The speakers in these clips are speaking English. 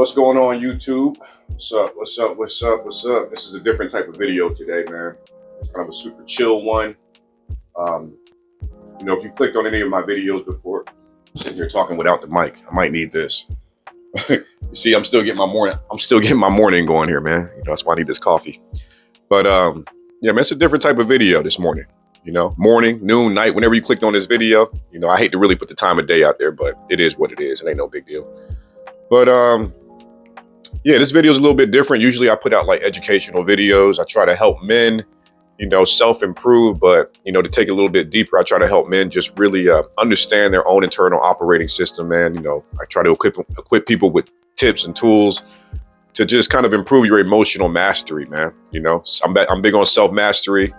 What's going on, YouTube? What's up? What's up? What's up? What's up? This is a different type of video today, man. It's kind of a super chill one. Um, if you clicked on any of my videos before, sitting here talking without the mic, I might need this. You see, I'm still getting my morning going here, man. That's why I need this coffee. But yeah, man, it's a different type of video this morning. Morning, noon, night, whenever you clicked on this video. I hate to really put the time of day out there, but it is what it is. It ain't no big deal. But yeah, this video is a little bit different. Usually I put out like educational videos. I try to help men, self-improve, but, to take it a little bit deeper, I try to help men just really understand their own internal operating system, man. I try to equip people with tips and tools to just kind of improve your emotional mastery, man. I'm big on self-mastery.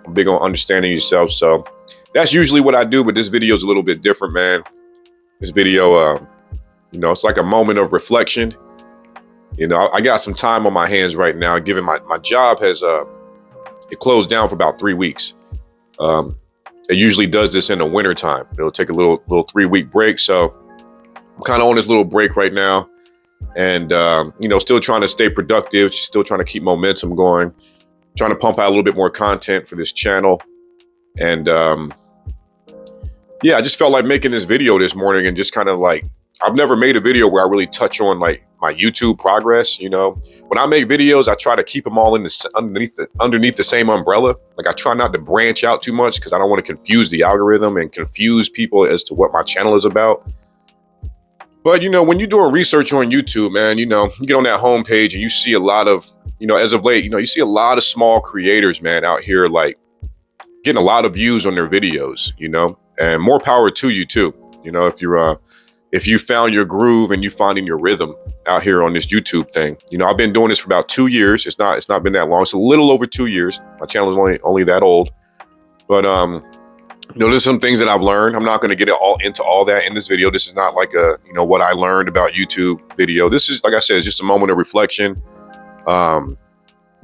I'm big on understanding yourself. So that's usually what I do, but this video is a little bit different, man. This video, it's like a moment of reflection. I got some time on my hands right now, given my job has, it closed down for about 3 weeks. It usually does this in the winter time. It'll take a little 3-week break. So I'm kind of on this little break right now and, still trying to stay productive, still trying to keep momentum going, trying to pump out a little bit more content for this channel. And, yeah, I just felt like making this video this morning and just kind of like, I've never made a video where I really touch on like my YouTube progress. When I make videos, I try to keep them all underneath the same umbrella. Like I try not to branch out too much because I don't want to confuse the algorithm and confuse people as to what my channel is about. But, when you're doing research on YouTube, man, you get on that homepage and you see a lot of, as of late, you see a lot of small creators, man, out here, like getting a lot of views on their videos, and more power to you too. If you found your groove and you finding your rhythm out here on this YouTube thing. I've been doing this for about 2 years. It's not been that long. It's a little over 2 years. My channel is only that old. But there's some things that I've learned. I'm not going to get into all that in this video. This is not like what I learned about YouTube video. This is, like I said, it's just a moment of reflection. But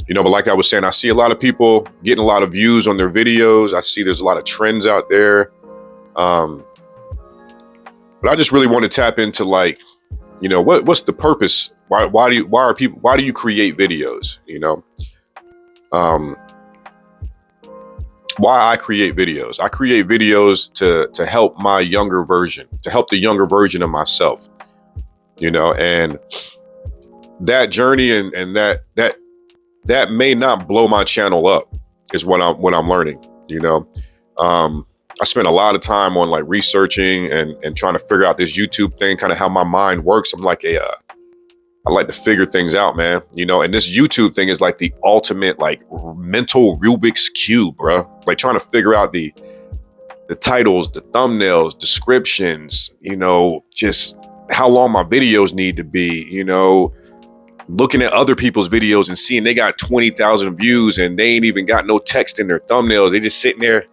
like I was saying, I see a lot of people getting a lot of views on their videos. I see there's a lot of trends out there. But I just really want to tap into like, what's the purpose? Why do you create videos? Why I create videos? I create videos to help my younger version, to help the younger version of myself, and that journey and that may not blow my channel up is what I'm learning, I spent a lot of time on like researching and trying to figure out this YouTube thing, kind of how my mind works. I'm like I like to figure things out, man. And this YouTube thing is like the ultimate like mental Rubik's Cube, bro. Like trying to figure out the titles, the thumbnails, descriptions, just how long my videos need to be, looking at other people's videos and seeing they got 20,000 views and they ain't even got no text in their thumbnails. They just sitting there,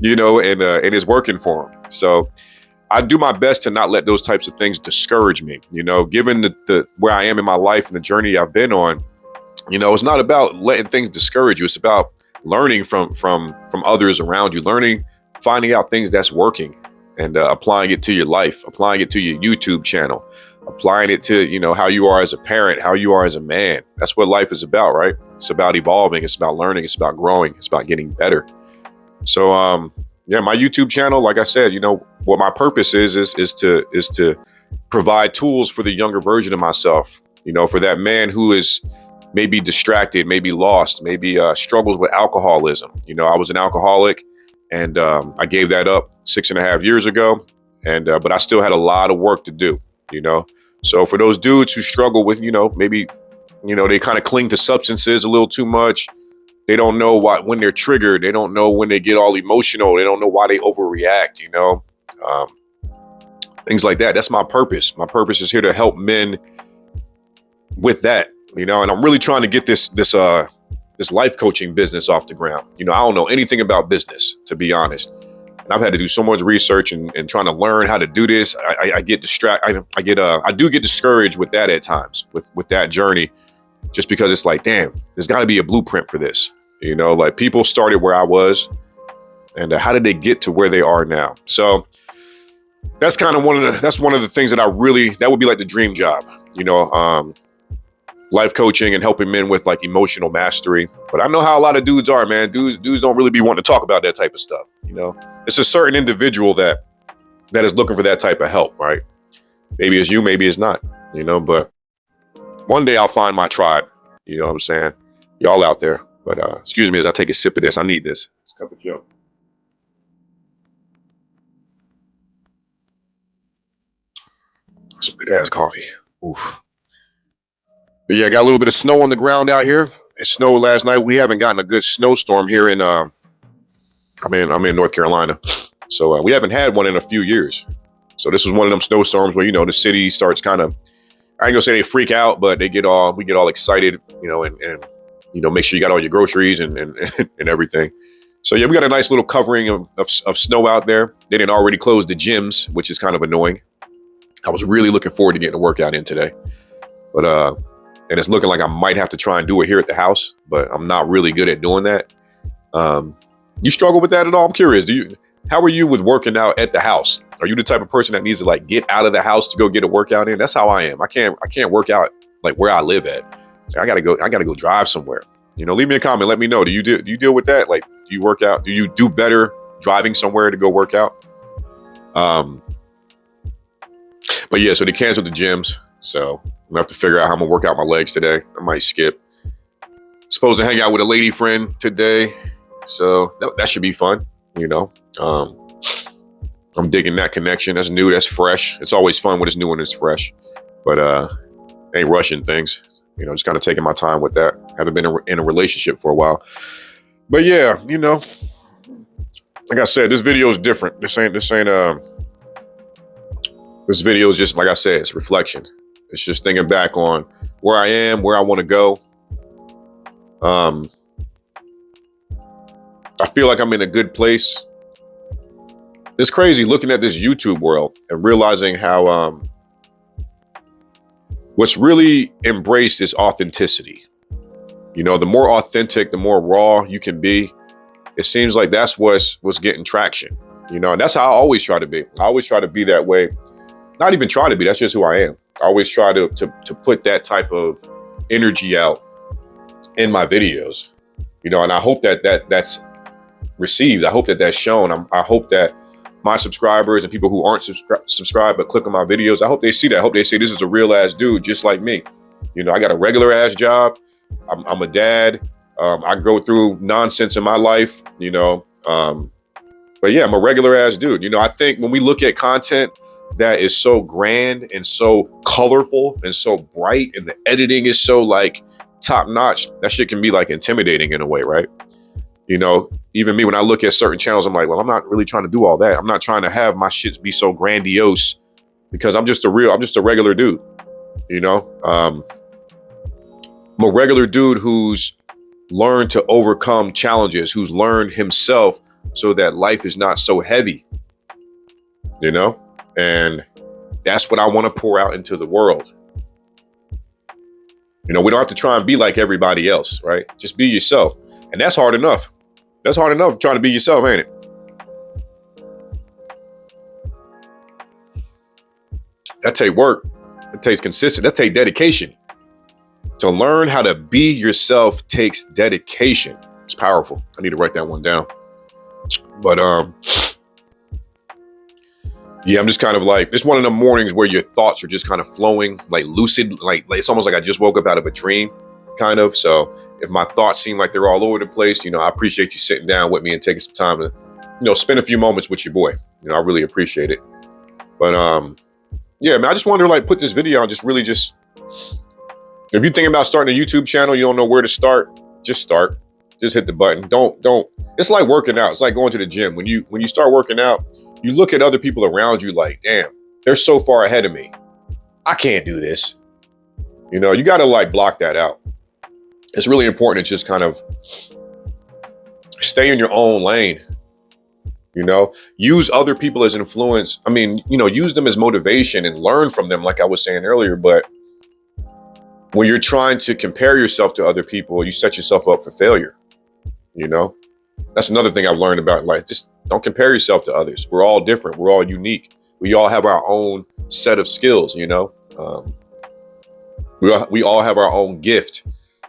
and it's working for them. So I do my best to not let those types of things discourage me, given the where I am in my life and the journey I've been on. It's not about letting things discourage you. It's about learning from others around you, finding out things that's working and applying it to your life, applying it to your YouTube channel, applying it to, how you are as a parent, how you are as a man. That's what life is about, right? It's about evolving. It's about learning. It's about growing. It's about getting better. So, yeah, my YouTube channel, like I said, what my purpose is to provide tools for the younger version of myself, for that man who is maybe distracted, maybe lost, maybe struggles with alcoholism. I was an alcoholic and I gave that up 6.5 years ago. And but I still had a lot of work to do, So for those dudes who struggle with, maybe, they kind of cling to substances a little too much. They don't know when they're triggered. They don't know when they get all emotional. They don't know why they overreact, things like that. That's my purpose. My purpose is here to help men with that, and I'm really trying to get this life coaching business off the ground. I don't know anything about business, to be honest. And I've had to do so much research and trying to learn how to do this. I get distracted. I do get discouraged with that at times with that journey, just because it's like, damn, there's got to be a blueprint for this. Like people started where I was and how did they get to where they are now? So that's kind of one of the things that that would be like the dream job. you know, life coaching and helping men with like emotional mastery. But I know how a lot of dudes are, man. Dudes don't really be wanting to talk about that type of stuff. You know, it's a certain individual that is looking for that type of help, right? Maybe it's you, maybe it's not, you know, but one day I'll find my tribe. You know what I'm saying? Y'all out there. But excuse me as I take a sip of this. I need this. It's a cup of Joe. Some good ass coffee. Oof. But yeah, got a little bit of snow on the ground out here. It snowed last night. We haven't gotten a good snowstorm here in I'm in North Carolina. So we haven't had one in a few years. So this was one of them snowstorms where, you know, the city starts kind of, I ain't gonna say they freak out, but we get all excited, you know, and you know, make sure you got all your groceries and and everything. So yeah, we got a nice little covering of snow out there. They didn't already close the gyms, which is kind of annoying. I was really looking forward to getting a workout in today, but and it's looking like I might have to try and do it here at the house, but I'm not really good at doing that. You struggle with that at all? I'm curious. How are you with working out at the house? Are you the type of person that needs to like get out of the house to go get a workout in? That's how I am. I can't work out like where I live at. So I gotta go drive somewhere. You know, leave me a comment. Let me know. Do you deal with that? Like, do you work out? Do you do better driving somewhere to go work out? But yeah, so they canceled the gyms. So I'm gonna have to figure out how I'm gonna work out my legs today. I might skip. Supposed to hang out with a lady friend today. So that should be fun, you know. I'm digging that connection. That's new, that's fresh. It's always fun when it's new and it's fresh. But ain't rushing things. You know, just kind of taking my time with that. Haven't been in a relationship for a while. But yeah, you know, like I said, this video is different. This video is just, like I said, it's reflection. It's just thinking back on where I am, where I want to go. I feel like I'm in a good place. It's crazy looking at this YouTube world and realizing how what's really embraced is authenticity. You know, the more authentic, the more raw you can be. It seems like that's what's getting traction. You know, and that's how I always try to be. I always try to be that way. Not even try to be. That's just who I am. I always try to put that type of energy out in my videos. You know, and I hope that's received. I hope that's shown. I hope that my subscribers and people who aren't subscribed but click on my videos, I hope they see that. I hope they say this is a real ass dude just like me. You know, I got a regular ass job. I'm a dad. I go through nonsense in my life, you know. But yeah, I'm a regular ass dude. You know, I think when we look at content that is so grand and so colorful and so bright and the editing is so like top notch, that shit can be like intimidating in a way, right? You know, even me, when I look at certain channels, I'm like, well, I'm not really trying to do all that. I'm not trying to have my shit be so grandiose because I'm just a regular dude, you know? I'm a regular dude who's learned to overcome challenges, who's learned himself so that life is not so heavy, you know? And that's what I want to pour out into the world. You know, we don't have to try and be like everybody else, right? Just be yourself. And that's hard enough. That's hard enough trying to be yourself, ain't it? That take work. It takes consistency. That takes dedication. To learn how to be yourself takes dedication. It's powerful. I need to write that one down. But yeah, I'm just kind of like, it's one of the mornings where your thoughts are just kind of flowing, like lucid, like it's almost like I just woke up out of a dream, kind of. So if my thoughts seem like they're all over the place, you know, I appreciate you sitting down with me and taking some time to, you know, spend a few moments with your boy. You know, I really appreciate it. But yeah, man, I just wanted to like put this video on, just really just, if you're thinking about starting a YouTube channel, you don't know where to start, just start. Just hit the button. Don't. It's like working out. It's like going to the gym. When you start working out, you look at other people around you like, damn, they're so far ahead of me. I can't do this. You know, you got to like block that out. It's really important to just kind of stay in your own lane. You know, use other people as influence. I mean, you know, use them as motivation and learn from them, like I was saying earlier. But when you're trying to compare yourself to other people, you set yourself up for failure. You know, that's another thing I've learned about life. Just don't compare yourself to others. We're all different. We're all unique. We all have our own set of skills, you know. We all have our own gift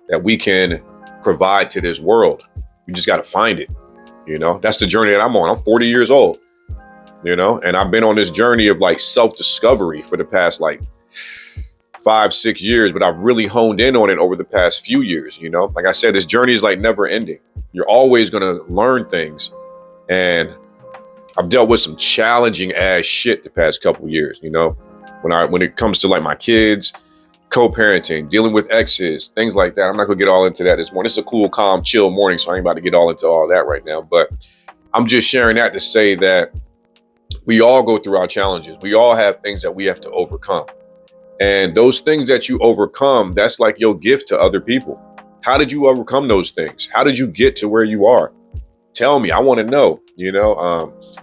that we can provide to this world. We just got to find it. That's the journey that I'm on. I'm 40 years old, and I've been on this journey of like self-discovery for the past like 5-6 years, but I've really honed in on it over the past few years. Like I said, this journey is like never ending. You're always going to learn things. And I've dealt with some challenging ass shit the past couple of years, when it comes to like my kids, co-parenting, dealing with exes, things like that. I'm not gonna get all into that this morning. It's a cool, calm, chill morning, so I ain't about to get all into all that right now. But I'm just sharing that to say that we all go through our challenges. We all have things that we have to overcome. And those things that you overcome, that's like your gift to other people. How did you overcome those things? How did you get to where you are? Tell me, I want to know,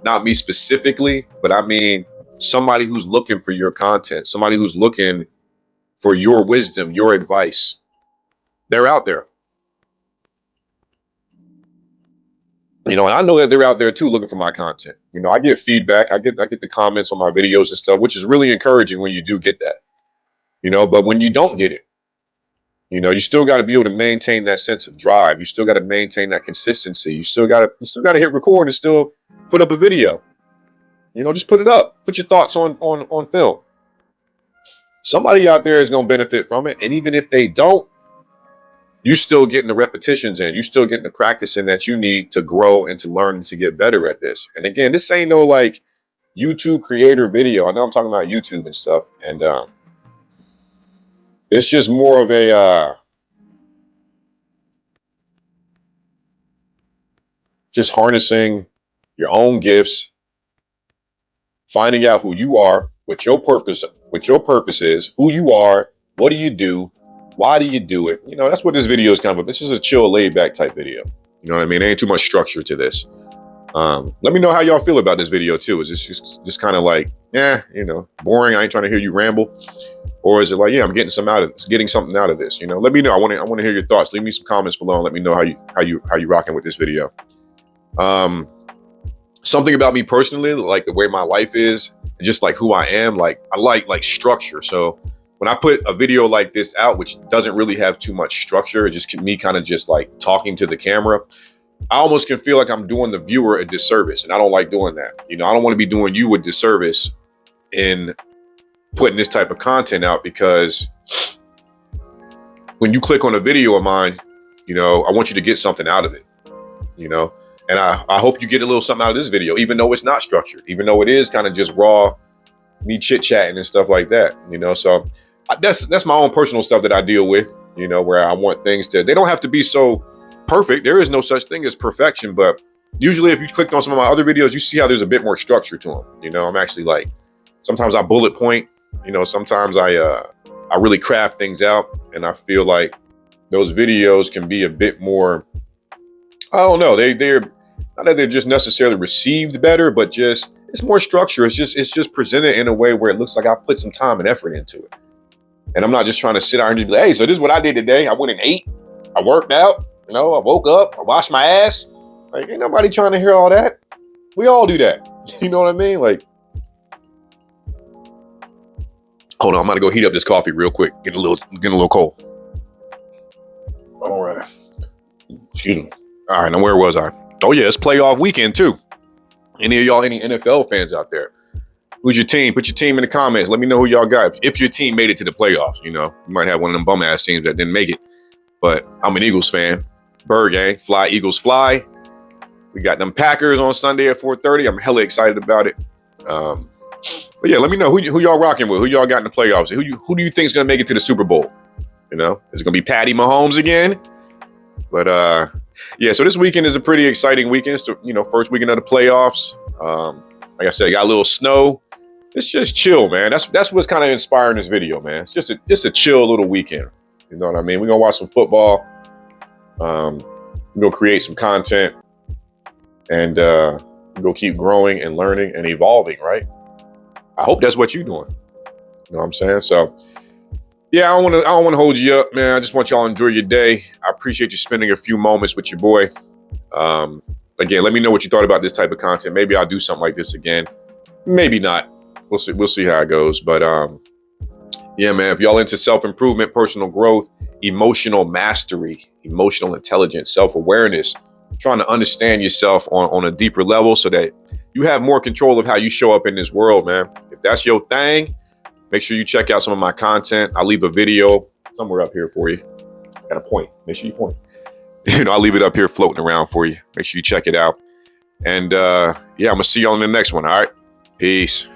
not me specifically, but I mean, somebody who's looking for your content, somebody who's looking for your wisdom, your advice. They're out there. And I know that they're out there too looking for my content. I get feedback. I get the comments on my videos and stuff, which is really encouraging when you do get that. But when you don't get it, you still got to be able to maintain that sense of drive. You still got to maintain that consistency. You still got to hit record and still put up a video. Just put it up. Put your thoughts on film. Somebody out there is going to benefit from it. And even if they don't, you're still getting the repetitions in. You're still getting the practice in that you need to grow and to learn and to get better at this. And again, this ain't no like YouTube creator video. I know I'm talking about YouTube and stuff. And it's just more of a just harnessing your own gifts, finding out who you are, what your purpose is, who you are, what do you do, why do you do it? That's what this video is kind of. This is a chill, laid back type video. You know what I mean? There ain't too much structure to this. Let me know how y'all feel about this video too. Is this just kind of like, boring? I ain't trying to hear you ramble, or is it like, yeah, I'm getting something out of this? Let me know. I want to hear your thoughts. Leave me some comments below and let me know how you rocking with this video. Something about me personally, like the way my life is, just like who I am, like I like structure. So when I put a video like this out, which doesn't really have too much structure, it's just me kind of just like talking to the camera, I almost can feel like I'm doing the viewer a disservice. And I don't like doing that. I don't want to be doing you a disservice in putting this type of content out, because when you click on a video of mine, I want you to get something out of it, and I hope you get a little something out of this video, even though it's not structured, even though it is kind of just raw, me chit-chatting and stuff like that, so that's my own personal stuff that I deal with, where I want things they don't have to be so perfect. There is no such thing as perfection, but usually if you clicked on some of my other videos, you see how there's a bit more structure to them. I'm actually like, sometimes I bullet point, sometimes I really craft things out, and I feel like those videos can be a bit more, I don't know, they're not that they're just necessarily received better, but just it's more structure. It's just presented in a way where it looks like I've put some time and effort into it. And I'm not just trying to sit out and just be like, hey, so this is what I did today. I went and ate, I worked out, I woke up, I washed my ass. Like, ain't nobody trying to hear all that. We all do that. You know what I mean? Like, hold on, I'm gonna go heat up this coffee real quick. Getting a little cold. All right. Excuse me. All right, now where was I? Oh yeah, it's playoff weekend too. Any of y'all, any NFL fans out there? Who's your team? Put your team in the comments. Let me know who y'all got. If your team made it to the playoffs, you might have one of them bum ass teams that didn't make it. But I'm an Eagles fan. Bird gang, fly Eagles fly. We got them Packers on Sunday at 4:30. I'm hella excited about it. But yeah, let me know who y'all rocking with. Who y'all got in the playoffs? Who do you think is gonna make it to the Super Bowl? Is it gonna be Patty Mahomes again? But yeah, so this weekend is a pretty exciting weekend. So, first weekend of the playoffs. Like I said, got a little snow. It's just chill, man. That's what's kind of inspiring this video, man. It's just a chill little weekend. You know what I mean? We're gonna watch some football. We're gonna create some content, and we're gonna keep growing and learning and evolving, right? I hope that's what you're doing. You know what I'm saying? So yeah, I don't want to hold you up, man. I just want y'all to enjoy your day. I appreciate you spending a few moments with your boy. Again, let me know what you thought about this type of content. Maybe I'll do something like this again. Maybe not. We'll see how it goes. But Yeah, man. If y'all into self-improvement, personal growth, emotional mastery, emotional intelligence, self-awareness, trying to understand yourself on a deeper level so that you have more control of how you show up in this world, man. If that's your thing, make sure you check out some of my content. I'll leave a video somewhere up here for you. Got a point. Make sure you point. I'll leave it up here floating around for you. Make sure you check it out. And yeah, I'm gonna see you on the next one. All right. Peace.